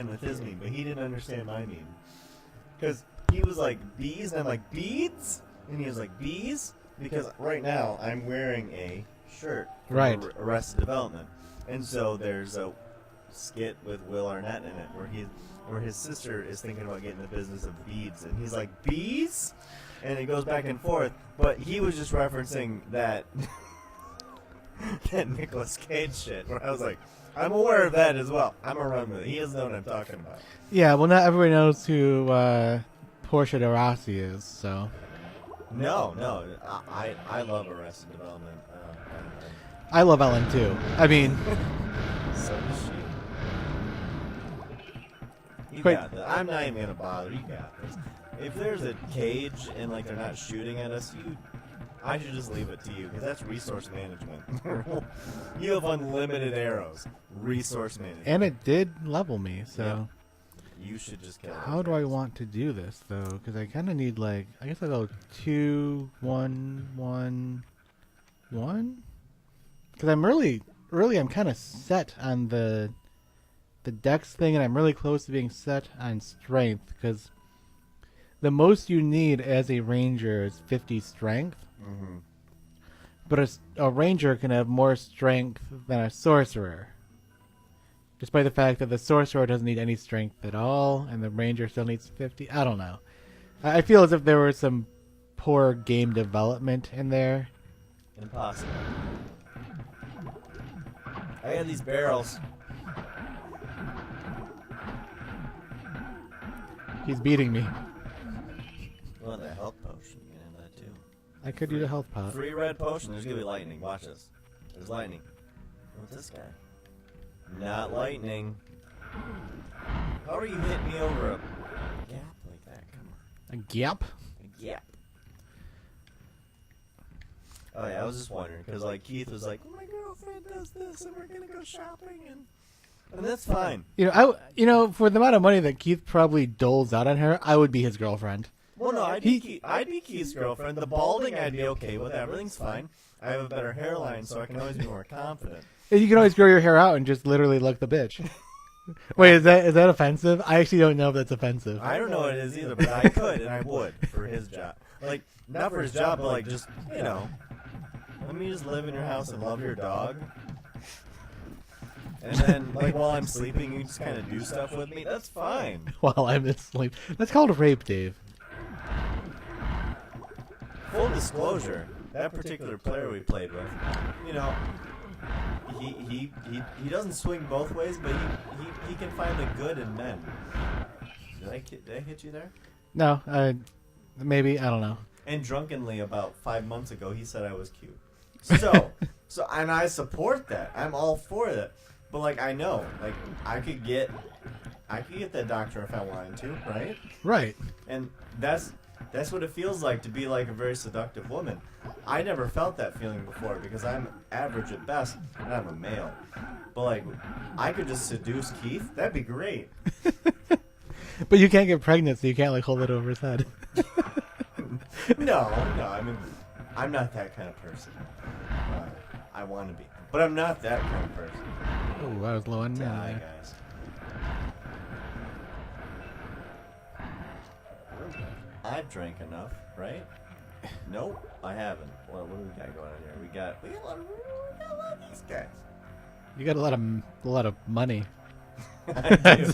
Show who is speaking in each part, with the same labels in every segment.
Speaker 1: with his meme, but he didn't understand my meme. Because he was like, bees? And I'm like, beads? And he was like, bees? Because right now I'm wearing a shirt from Arrested Development. And so there's a skit with Will Arnett in it where his sister is thinking about getting the business of beads. And he's like, bees? And it goes back and forth. But he was just referencing that, that Nicolas Cage shit, where I was like, I'm aware of that as well. I'm a run with it. He doesn't know what I'm talking about.
Speaker 2: Yeah, well, not everybody knows who Portia de Rossi is, so.
Speaker 1: No. I love Arrested Development.
Speaker 2: I love Ellen, too. I mean.
Speaker 1: So does she. You got this. I'm not even going to bother. You got this. If there's a cage and, like, they're not shooting at us, I should just leave it to you, because that's resource management. You have unlimited arrows. Resource management.
Speaker 2: And it did level me, so.
Speaker 1: Yeah. You should just kill it.
Speaker 2: How do I want to do this, though? Because I kind of need, like, I guess I'll go 2, 1, 1, 1? Because I'm I'm kind of set on the dex thing, and I'm really close to being set on strength, because the most you need as a ranger is 50 strength.
Speaker 1: Mm-hmm.
Speaker 2: But a ranger can have more strength than a sorcerer. Despite the fact that the sorcerer doesn't need any strength at all, and the ranger still needs 50. I don't know. I feel as if there was some poor game development in there.
Speaker 1: Impossible. I have these barrels.
Speaker 2: He's beating me.
Speaker 1: Well, the health potion. You can have that too.
Speaker 2: I could use a health pot.
Speaker 1: Free red potion. There's gonna be lightning. Watch this. There's lightning. What's this guy? Not lightning. How are you hitting me over a gap like that? Come on.
Speaker 2: A gap?
Speaker 1: A gap. Oh yeah, I was just wondering because like Keith was like, "My girlfriend does this, and we're gonna go shopping," and that's fine.
Speaker 2: You know, for the amount of money that Keith probably doles out on her, I would be his girlfriend.
Speaker 1: Well, no, I'd be Keith's girlfriend. The balding, I'd be okay with. Everything's fine. I have a better hairline, so I can always be more confident.
Speaker 2: You can always grow your hair out and just literally look the bitch. Wait, is that offensive? I actually don't know if that's offensive.
Speaker 1: I don't know what it is either, but I could and I would for his job. Like, not for his job, but like just, you know, let me just live in your house and love your dog. And then, like, while I'm sleeping, you just kind of do stuff with me. That's fine.
Speaker 2: While I'm asleep. That's called rape, Dave.
Speaker 1: Full disclosure, that particular player we played with, you know, he doesn't swing both ways, but he can find the good in men. Did I hit you there?
Speaker 2: No, maybe, I don't know.
Speaker 1: And drunkenly, about 5 months ago, he said I was cute. So, and I support that. I'm all for that. But like, I know, like, I could get that doctor if I wanted to, right?
Speaker 2: Right.
Speaker 1: And that's what it feels like to be like a very seductive woman. I never felt that feeling before because I'm average at best and I'm a male. But like, I could just seduce Keith. That'd be great.
Speaker 2: But you can't get pregnant, so you can't like hold it over his head.
Speaker 1: No. I mean, I'm not that kind of person. I want to be, but I'm not that kind of person.
Speaker 2: Oh, I was low on me.
Speaker 1: Die, guys. I've drank enough, right? Nope, I haven't. What do we got going on here? We got a lot of these guys.
Speaker 2: You got a lot of money.
Speaker 1: I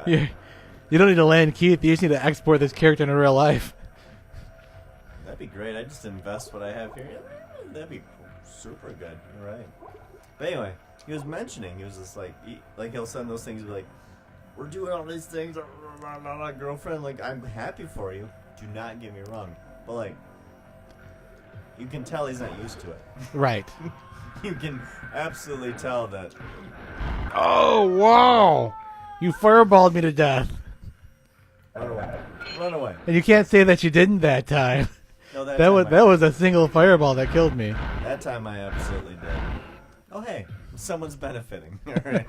Speaker 1: do.
Speaker 2: You don't need to land Keith. You just need to export this character into real life.
Speaker 1: That'd be great. I just invest what I have here. That'd be super good. You're right. But anyway, he was mentioning, he was just like, he'll send those things, be like, we're doing all these things, girlfriend. Like, I'm happy for you. Do not get me wrong. But like, you can tell he's not used to it.
Speaker 2: Right.
Speaker 1: You can absolutely tell that.
Speaker 2: Oh, wow. You fireballed me to death.
Speaker 1: Run away.
Speaker 2: And you can't say that you didn't that time.
Speaker 1: No,
Speaker 2: that was a single fireball that killed me.
Speaker 1: That time I absolutely did. Oh, hey. Someone's benefiting. All right.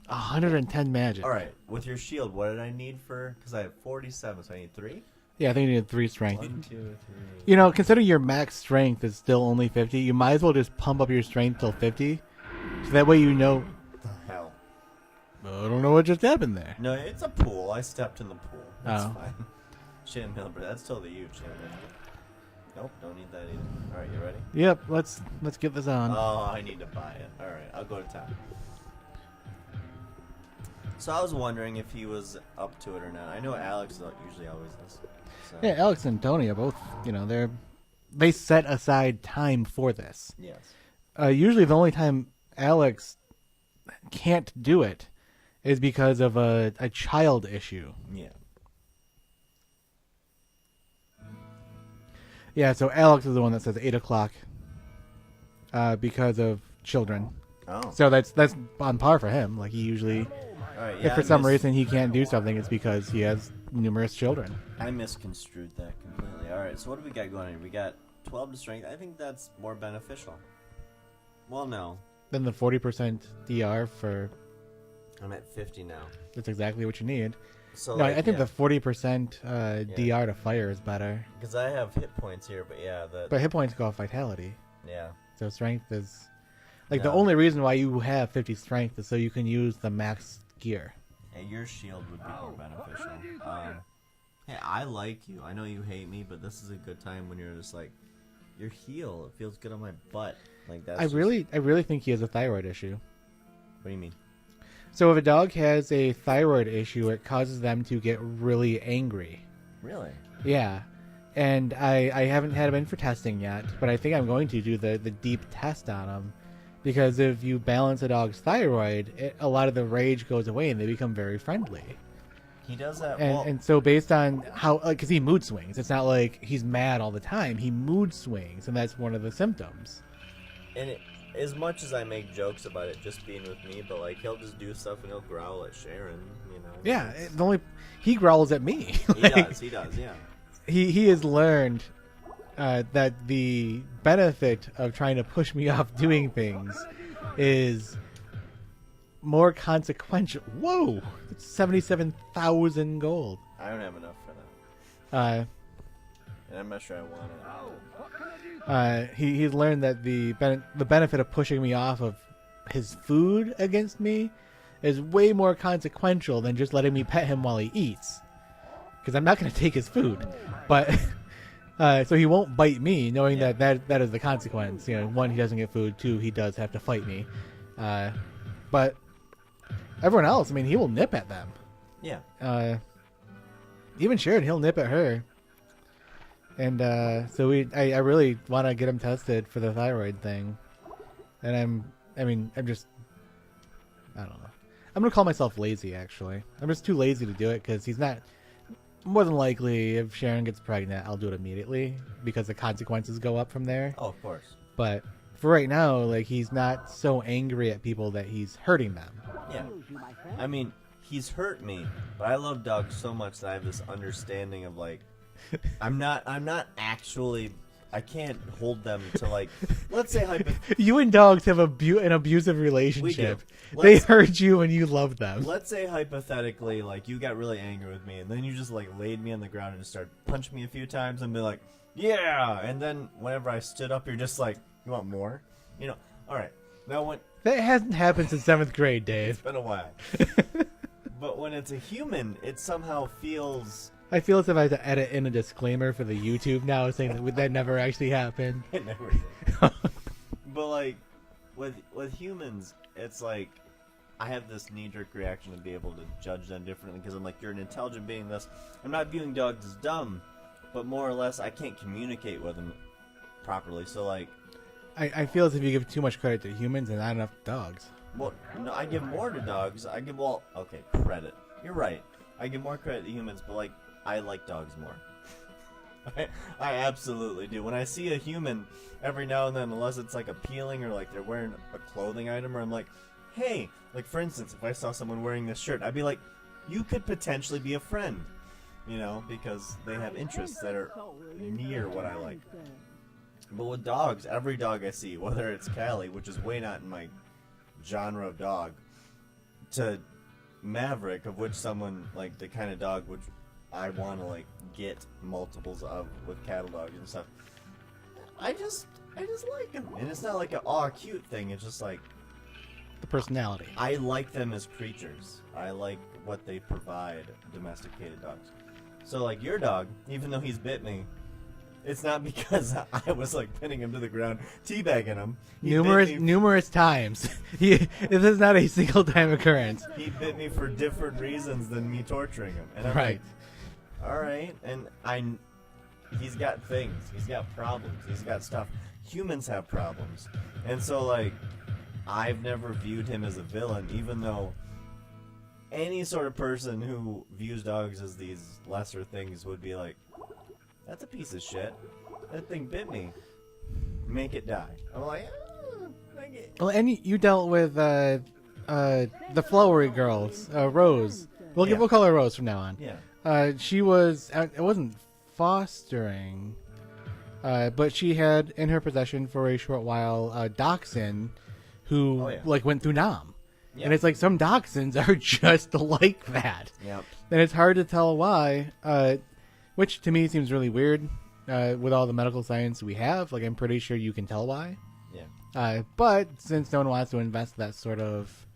Speaker 2: 110 magic.
Speaker 1: All right. With your shield, what did I need for... Because I have 47, so I need 3?
Speaker 2: Yeah, I think you need 3 strength.
Speaker 1: 1, 2, 3.
Speaker 2: You know, considering your max strength is still only 50, you might as well just pump up your strength till 50. So that way you know...
Speaker 1: Hell
Speaker 2: I don't know what just happened there.
Speaker 1: No, it's a pool. I stepped in the pool. That's
Speaker 2: Oh.
Speaker 1: fine. Shannon Milburn. That's totally you, Shannon. Nope, don't need that either. All right, you ready?
Speaker 2: Yep, let's get this on.
Speaker 1: Oh, I need to buy it. All right, I'll go to town. So I was wondering if he was up to it or not. I know Alex usually always is. So.
Speaker 2: Yeah, Alex and Tony are both, they set aside time for this.
Speaker 1: Yes.
Speaker 2: Usually the only time Alex can't do it is because of a child issue.
Speaker 1: Yeah.
Speaker 2: Yeah, so Alex is the one that says 8 o'clock because of children.
Speaker 1: Oh.
Speaker 2: So that's on par for him. Like, he usually,
Speaker 1: All right, yeah,
Speaker 2: if for some reason he can't do something, it's because he has numerous children.
Speaker 1: I misconstrued that completely. All right, so what do we got going here? We got 12 to strength. I think that's more beneficial. Well, no.
Speaker 2: Then the 40% DR for...
Speaker 1: I'm at 50 now.
Speaker 2: That's exactly what you need.
Speaker 1: So
Speaker 2: No,
Speaker 1: like,
Speaker 2: I think
Speaker 1: yeah,
Speaker 2: the 40% DR to fire is better.
Speaker 1: because I have hit points here, but yeah,
Speaker 2: But hit points go off vitality.
Speaker 1: yeah.
Speaker 2: So strength is... Like,
Speaker 1: No.
Speaker 2: the only reason why you have 50 strength is so you can use the max gear.
Speaker 1: Hey, your shield would be more beneficial. Hey, I like you. I know you hate me, but this is a good time when you're just like, your heel. It feels good on my butt. Like that's.
Speaker 2: I really think he has a thyroid issue.
Speaker 1: What do you mean?
Speaker 2: So if a dog has a thyroid issue, it causes them to get really angry.
Speaker 1: Really?
Speaker 2: Yeah. And I haven't had him in for testing yet, but I think I'm going to do the deep test on him. Because if you balance a dog's thyroid, a lot of the rage goes away and they become very friendly.
Speaker 1: He does that.
Speaker 2: And so based on how, because he mood swings, it's not like he's mad all the time. He mood swings, and that's one of the symptoms.
Speaker 1: And as much as I make jokes about it just being with me, but like he'll just do stuff and he'll growl at Sharon, you know.
Speaker 2: Yeah, he growls at me.
Speaker 1: He does, yeah.
Speaker 2: He has learned that the benefit of trying to push me off doing things is more consequential. Whoa, it's 77,000 gold.
Speaker 1: I don't have enough for that. And I'm not sure I want it.
Speaker 2: He's learned that the benefit of pushing me off of his food against me is way more consequential than just letting me pet him while he eats. Because I'm not going to take his food, but so he won't bite me, knowing that is the consequence. You know, 1, he doesn't get food. 2, he does have to fight me. But everyone else, I mean, he will nip at them.
Speaker 1: Yeah.
Speaker 2: Even Sharon, he'll nip at her. And so I really want to get him tested for the thyroid thing. And I don't know. I'm going to call myself lazy, actually. I'm just too lazy to do it because he's not... More than likely, if Sharon gets pregnant, I'll do it immediately because the consequences go up from there.
Speaker 1: Oh, of course.
Speaker 2: But for right now, like, he's not so angry at people that he's hurting them.
Speaker 1: Yeah. I mean, he's hurt me, but I love dogs so much that I have this understanding of like, I'm not actually. I can't hold them to like. Let's say
Speaker 2: You and dogs have an abusive relationship.
Speaker 1: We do.
Speaker 2: They hurt you and you love them.
Speaker 1: Let's say hypothetically, like you got really angry with me, and then you just like laid me on the ground and just started punching me a few times, and be like, yeah. And then whenever I stood up, you're just like, you want more? You know. All right. Now when
Speaker 2: that hasn't happened since 7th grade, Dave.
Speaker 1: It's been a while. But when it's a human, it somehow feels.
Speaker 2: I feel as if I have to edit in a disclaimer for the YouTube now saying that never actually happened.
Speaker 1: It never did. But like with humans, it's like I have this knee-jerk reaction to be able to judge them differently because I'm like, you're an intelligent being. Thus, I'm not viewing dogs as dumb, but more or less, I can't communicate with them properly. So like,
Speaker 2: I feel as if you give too much credit to humans and not enough to dogs.
Speaker 1: Well, no, I give more to dogs. Okay, credit. You're right. I give more credit to humans, but like, I like dogs more. I absolutely do. When I see a human, every now and then, unless it's like appealing or like they're wearing a clothing item, or I'm like, hey, like for instance, if I saw someone wearing this shirt, I'd be like, you could potentially be a friend, you know, because they have interests that are near what I like. But with dogs, every dog I see, whether it's Callie, which is way not in my genre of dog, to Maverick, of which someone like the kind of dog which I want to like get multiples of with cattle dogs and stuff. I just like them, and it's not like a cute thing. It's just like
Speaker 2: the personality.
Speaker 1: I like them as creatures. I like what they provide, domesticated dogs. So, like, your dog, even though he's bit me, it's not because I was, like, pinning him to the ground, teabagging him.
Speaker 2: Numerous times. This is not a single time occurrence.
Speaker 1: He bit me for different reasons than me torturing him. And I'm
Speaker 2: right.
Speaker 1: Like, all right. And he's got things. He's got problems. He's got stuff. Humans have problems. And so, like, I've never viewed him as a villain, even though any sort of person who views dogs as these lesser things would be like, that's a piece of shit. That thing bit me. Make it die. I'm like,
Speaker 2: well, and you dealt with the flowery girls, Rose. We'll call her Rose from now on.
Speaker 1: Yeah.
Speaker 2: She was. It wasn't fostering, but she had in her possession for a short while a dachshund who went through Nam. Yep. And it's like some dachshunds are just like that.
Speaker 1: Yep.
Speaker 2: And it's hard to tell why, which to me seems really weird with all the medical science we have. Like, I'm pretty sure you can tell why.
Speaker 1: Yeah.
Speaker 2: But since no one wants to invest that sort of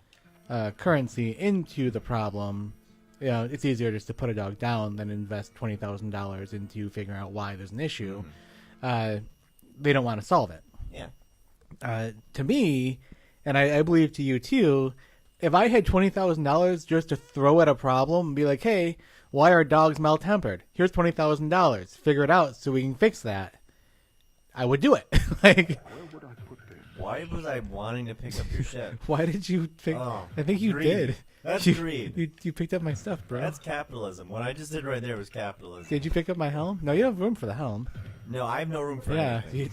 Speaker 2: currency into the problem, it's easier just to put a dog down than invest $20,000 into figuring out why there's an issue. Mm-hmm. They don't want to solve it.
Speaker 1: Yeah.
Speaker 2: To me, and I believe to you too, if I had $20,000 just to throw at a problem and be like, hey, why are dogs mal-tempered? Here's $20,000. Figure it out so we can fix that. I would do it. Like,
Speaker 1: why was I wanting to pick up your shit?
Speaker 2: Why did you pick?
Speaker 1: Oh,
Speaker 2: I think you
Speaker 1: greed.
Speaker 2: did.
Speaker 1: That's greed.
Speaker 2: You picked up my stuff, bro.
Speaker 1: That's capitalism. What I just did right there was capitalism.
Speaker 2: Did you pick up my helm? No, you don't have room for the helm.
Speaker 1: No, I have no room for anything.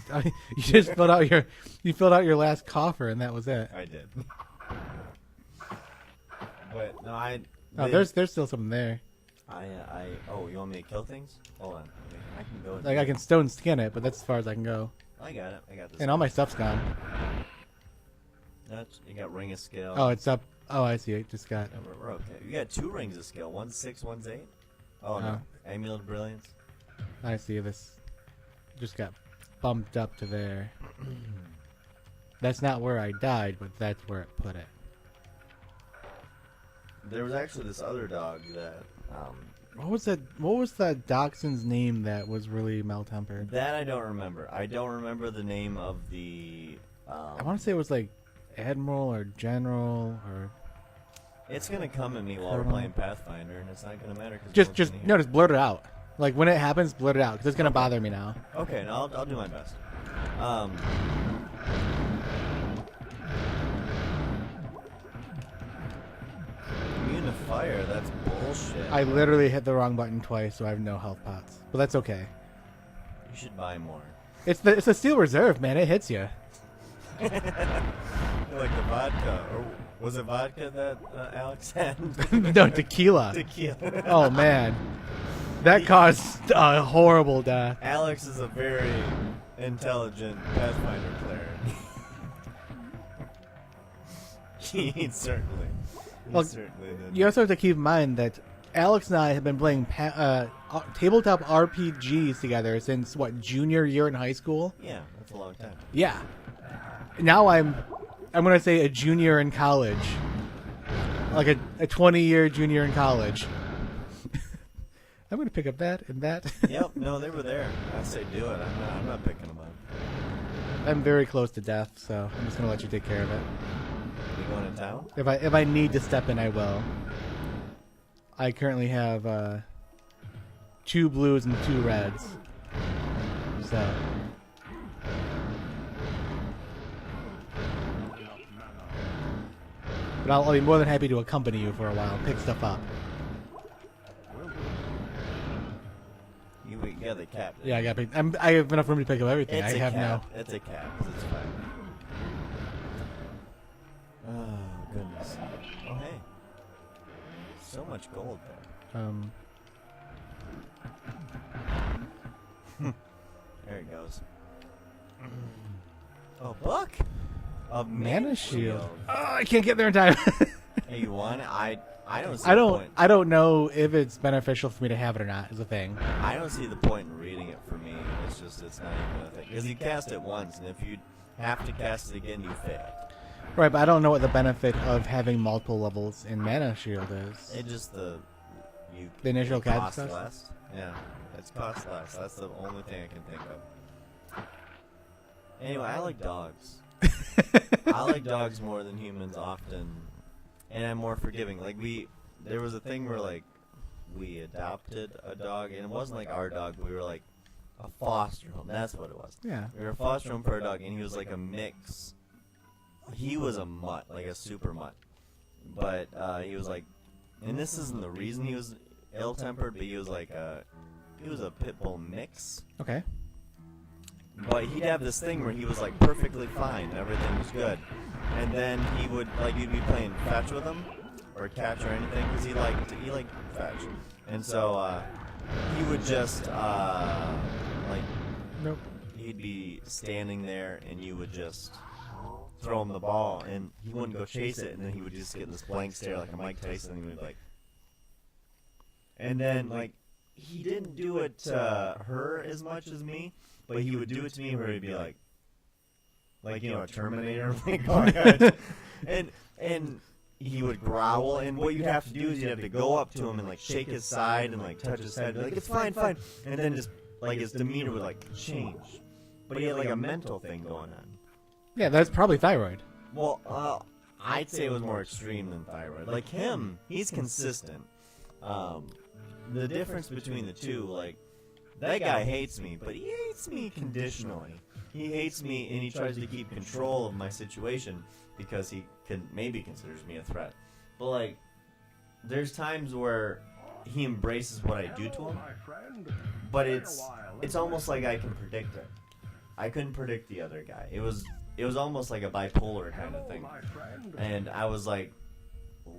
Speaker 2: You just filled out your last coffer and that was it.
Speaker 1: I did. But no,
Speaker 2: there's still something there.
Speaker 1: You want me to kill things? Hold on. I can go.
Speaker 2: Like, I can stone skin it, but that's as far as I can go.
Speaker 1: I got it. I got this.
Speaker 2: And all my stuff's gone.
Speaker 1: You got ring of skill.
Speaker 2: Oh, it's up. Oh, I see. It just got.
Speaker 1: No, we're okay. You got 2 rings of skill. One's 6, one's 8. Oh no. Amulet of Brilliance.
Speaker 2: I see. This just got bumped up to there. That's not where I died, but that's where it put it.
Speaker 1: There was actually this other dog that.
Speaker 2: What was that dachshund's name that was really mal-tempered?
Speaker 1: That I don't remember. I don't remember the name of the.
Speaker 2: I want to say it was like Admiral or General or.
Speaker 1: It's gonna come at me while we're playing Pathfinder, and it's not gonna matter.
Speaker 2: Just blurt it out. Like, when it happens, blurt it out because it's gonna bother me now.
Speaker 1: Okay, and I'll do my best. Immune to fire. That's bullshit.
Speaker 2: I literally hit the wrong button twice, so I have no health pots. But that's okay.
Speaker 1: You should buy more.
Speaker 2: It's the Steel Reserve, man. It hits you.
Speaker 1: Like the vodka, or was it vodka that Alex had?
Speaker 2: No, tequila.
Speaker 1: Tequila.
Speaker 2: Oh man, that caused a horrible death.
Speaker 1: Alex is a very intelligent Pathfinder player. He certainly. Certainly did.
Speaker 2: You also have to keep in mind that Alex and I have been playing tabletop RPGs together since junior year in high school.
Speaker 1: Yeah, that's a long time.
Speaker 2: Yeah. Now I'm gonna say a junior in college, like a 20-year junior in college. I'm gonna pick up that and that.
Speaker 1: Yep. No, they were there. I say do it. I'm not picking them up.
Speaker 2: I'm very close to death, so I'm just gonna let you take care of it.
Speaker 1: You going to town?
Speaker 2: If I need to step in, I will. I currently have 2 blues and 2 reds. So. But I'll be more than happy to accompany you for a while, pick stuff up.
Speaker 1: You got the cap.
Speaker 2: Yeah, I have enough room to pick up everything.
Speaker 1: It's
Speaker 2: I have now.
Speaker 1: It's a cap. It's fine. Oh goodness. Oh hey. So much gold there. There it goes. Oh, Buck! A
Speaker 2: mana shield. Oh, I can't get there in time.
Speaker 1: Hey, you want it? I don't see the point.
Speaker 2: I don't know if it's beneficial for me to have it or not, is the thing.
Speaker 1: I don't see the point in reading it for me. It's not even a thing. Because you cast it once, and if you have to cast it again, you fail.
Speaker 2: Right, but I don't know what the benefit of having multiple levels in Mana Shield is.
Speaker 1: It just the
Speaker 2: initial cast
Speaker 1: cost
Speaker 2: stuff?
Speaker 1: less. Yeah, it's cost less. That's the only thing I can think of. Anyway, I like dogs. I like dogs more than humans often, and I'm more forgiving. Like there was a thing where like we adopted a dog, and it wasn't like our dog. We were like a foster home. That's what it was.
Speaker 2: Yeah.
Speaker 1: We were a foster home for a dog, and he was like a mix. He was a mutt, like a super mutt. But he was like, and this isn't the reason he was ill-tempered, but he was like he was a pit bull mix.
Speaker 2: Okay.
Speaker 1: But he'd have this thing where he was like perfectly fine, everything was good, and then he would like you'd be playing fetch with him or catch or anything because he liked fetch, and so he would just like
Speaker 2: nope.
Speaker 1: He'd be standing there and you would just throw him the ball and he wouldn't go chase it, and then he would just get this blank stare like a Mike Tyson, and he would like, and then like he didn't do it to her as much as me. But he would do it to me where he'd be like you know, a Terminator, like, oh my God. and he would growl, and what you'd have to do is you'd have to go up to him and like shake his side and like touch his head, be like, it's fine, and then just like his demeanor would like change. But he had like a mental thing going on.
Speaker 2: Yeah, that's probably thyroid.
Speaker 1: Well, I'd say it was more extreme than thyroid. Like him, he's consistent. The difference between the two, like, that guy hates me, but he hates me conditionally. He hates me, and he tries to keep control of my situation because he maybe considers me a threat. But, like, there's times where he embraces what I do to him, but it's almost like I can predict it. I couldn't predict the other guy. It was almost like a bipolar kind of thing. And I was like, oof.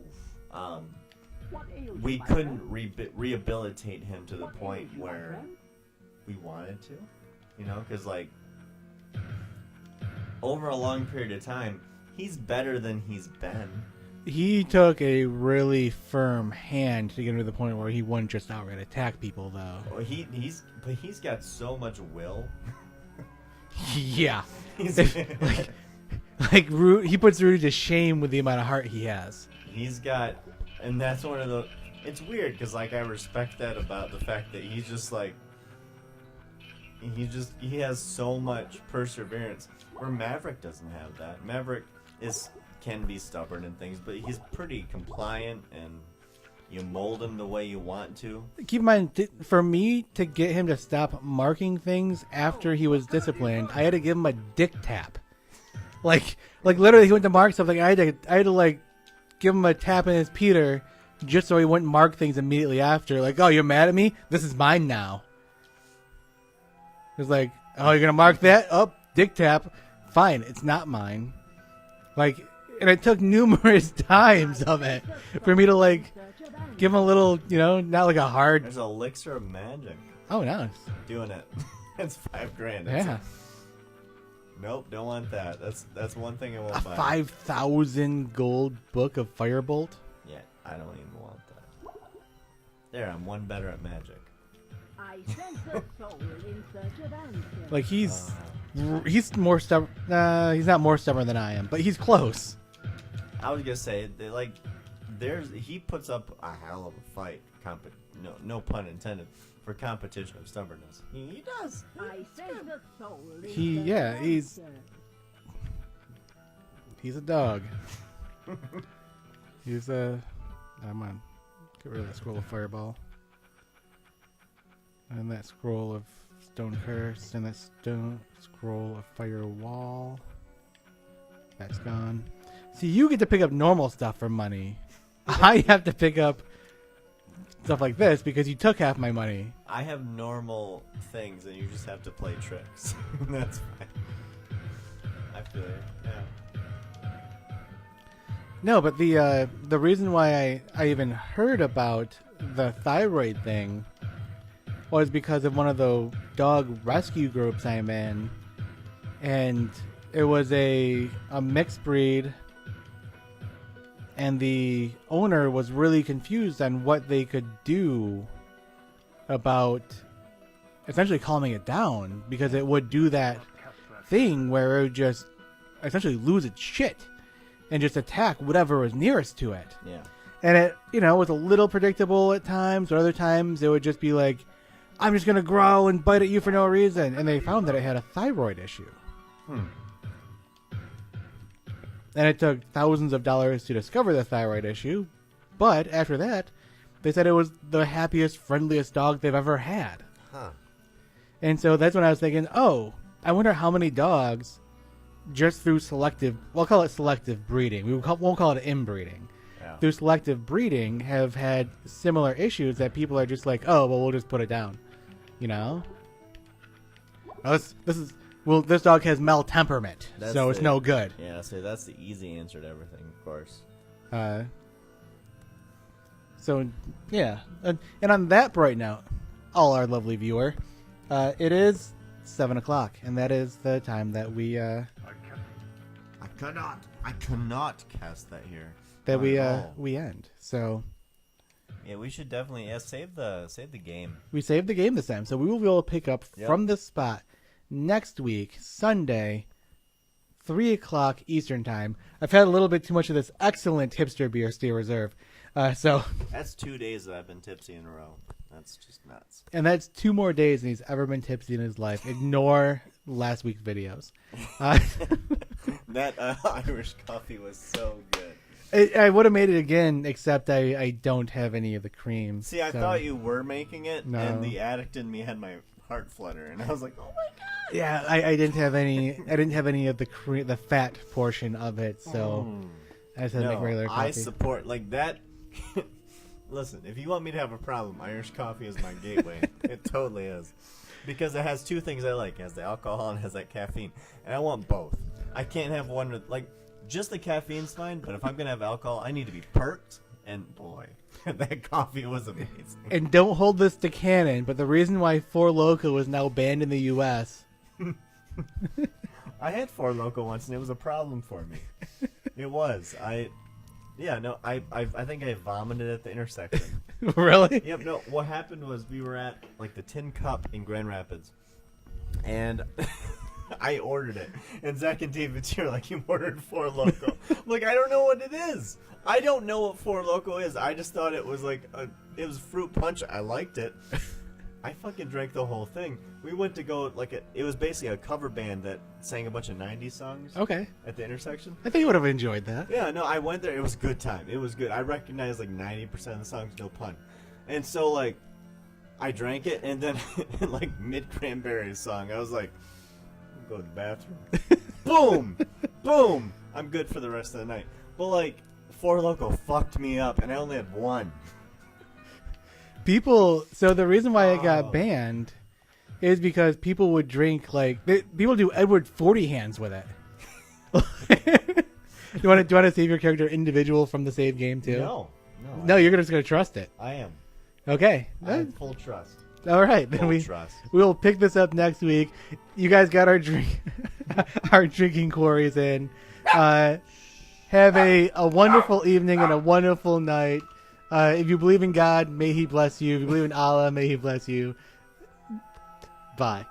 Speaker 1: We couldn't rehabilitate him to the point where we wanted to, you know, because like over a long period of time, he's better than he's been.
Speaker 2: He took a really firm hand to get him to the point where he wouldn't just outright attack people, though.
Speaker 1: Well, he's got so much will.
Speaker 2: Yeah, like he puts Rudy to shame with the amount of heart he has.
Speaker 1: He's got, and that's one of the. It's weird because like I respect that about the fact that he's just like. He has so much perseverance, where Maverick doesn't have that. Maverick can be stubborn and things, but he's pretty compliant, and you mold him the way you want to.
Speaker 2: Keep in mind, for me to get him to stop marking things after he was disciplined, I had to give him a dick tap. Like literally, he went to mark something. I had to like give him a tap in his Peter, just so he wouldn't mark things immediately after. Like, oh, you're mad at me? This is mine now. It's like, oh, you're gonna mark that? Oh, dick tap. Fine, it's not mine. Like, and it took numerous times of it for me to like give him a little, you know, not like a hard.
Speaker 1: There's an elixir of magic.
Speaker 2: Oh, nice.
Speaker 1: Doing it. It's $5,000.
Speaker 2: Yeah.
Speaker 1: Nope, don't want that. That's one thing I won't buy.
Speaker 2: 5,000 gold book of Firebolt.
Speaker 1: Yeah, I don't even want that. There, I'm one better at magic.
Speaker 2: Like he's more stubborn. He's not more stubborn than I am, but he's close.
Speaker 1: I was gonna say like he puts up a hell of a fight. No pun intended, for competition of stubbornness. He does.
Speaker 2: He's a dog. He's a. I'm gonna get rid of that scroll of Fireball. And that scroll of Stone Curse, and that scroll of Firewall. That's gone. See, you get to pick up normal stuff for money. I have to pick up stuff like this because you took half my money.
Speaker 1: I have normal things, and you just have to play tricks. That's fine. I feel it. Yeah.
Speaker 2: No, but the reason why I even heard about the thyroid thing was because of one of the dog rescue groups I'm in, and it was a mixed breed, and the owner was really confused on what they could do about essentially calming it down, because it would do that thing where it would just essentially lose its shit and just attack whatever was nearest to it.
Speaker 1: Yeah.
Speaker 2: And it, was a little predictable at times, or other times it would just be like, I'm just going to grow and bite at you for no reason. And they found that it had a thyroid issue. And it took thousands of dollars to discover the thyroid issue. But after that, they said it was the happiest, friendliest dog they've ever had.
Speaker 1: Huh.
Speaker 2: And so that's when I was thinking, I wonder how many dogs, just through we'll call it selective breeding. Won't call it inbreeding.
Speaker 1: Yeah.
Speaker 2: Through selective breeding have had similar issues that people are just like, we'll just put it down. This dog has maltemperament, so it's no good.
Speaker 1: Yeah, so that's the easy answer to everything, of course.
Speaker 2: So, yeah. And on that bright note, all our lovely viewer, it is 7 o'clock, and that is the time that we... I
Speaker 1: cannot cast that here.
Speaker 2: That we end. So...
Speaker 1: Yeah, we should definitely save the game.
Speaker 2: We saved the game this time, so we will be able to pick up from this spot next week, Sunday, 3 o'clock Eastern Time. I've had a little bit too much of this excellent hipster beer, Steel Reserve. So
Speaker 1: that's 2 days that I've been tipsy in a row. That's just nuts.
Speaker 2: And that's 2 more days than he's ever been tipsy in his life. Ignore last week's videos.
Speaker 1: That Irish coffee was so good.
Speaker 2: I would have made it again, except I don't have any of the cream.
Speaker 1: See, I thought you were making it,
Speaker 2: No.
Speaker 1: and the addict in me had my heart flutter, and I was like, "Oh my god!"
Speaker 2: Yeah, I didn't have any. I didn't have any of the fat portion of it, so I just had to make regular coffee.
Speaker 1: I support that. Listen, if you want me to have a problem, Irish coffee is my gateway. It totally is, because it has 2 things I like: it has the alcohol and it has that caffeine, and I want both. I can't have one with just the caffeine's fine, but if I'm gonna have alcohol, I need to be perked. And boy, that coffee was amazing.
Speaker 2: And don't hold this to canon, but the reason why Four Loko is now banned in the U.S.
Speaker 1: I had Four Loko once, and it was a problem for me. It was. I think I vomited at the intersection.
Speaker 2: Really?
Speaker 1: Yep. No. What happened was we were at the Tin Cup in Grand Rapids, and I ordered it, and Zach and David's here you ordered Four Loko. I don't know what it is. I don't know what Four Loko is. I just thought it was it was fruit punch. I liked it. I fucking drank the whole thing. We went to go it was basically a cover band that sang a bunch of 90s songs.
Speaker 2: Okay.
Speaker 1: At the intersection.
Speaker 2: I think you would have enjoyed that.
Speaker 1: Yeah, no, I went there. It was a good time. It was good. I recognized 90% of the songs, no pun. And so I drank it, and then mid Cranberries song, I was like, I'll go to the bathroom. Boom, boom. I'm good for the rest of the night. But Four Loko fucked me up, and I only had one.
Speaker 2: So the reason why it got banned is because people would drink people do Edward 40 hands with it. Do you want to save your character individual from the save game too?
Speaker 1: No,
Speaker 2: you're just gonna trust it.
Speaker 1: I am.
Speaker 2: Okay.
Speaker 1: I have full trust.
Speaker 2: All right, then we'll pick this up next week. You guys got our drinking quarries in. Have a wonderful evening and a wonderful night. If you believe in God, may He bless you. If you believe in Allah, may He bless you. Bye.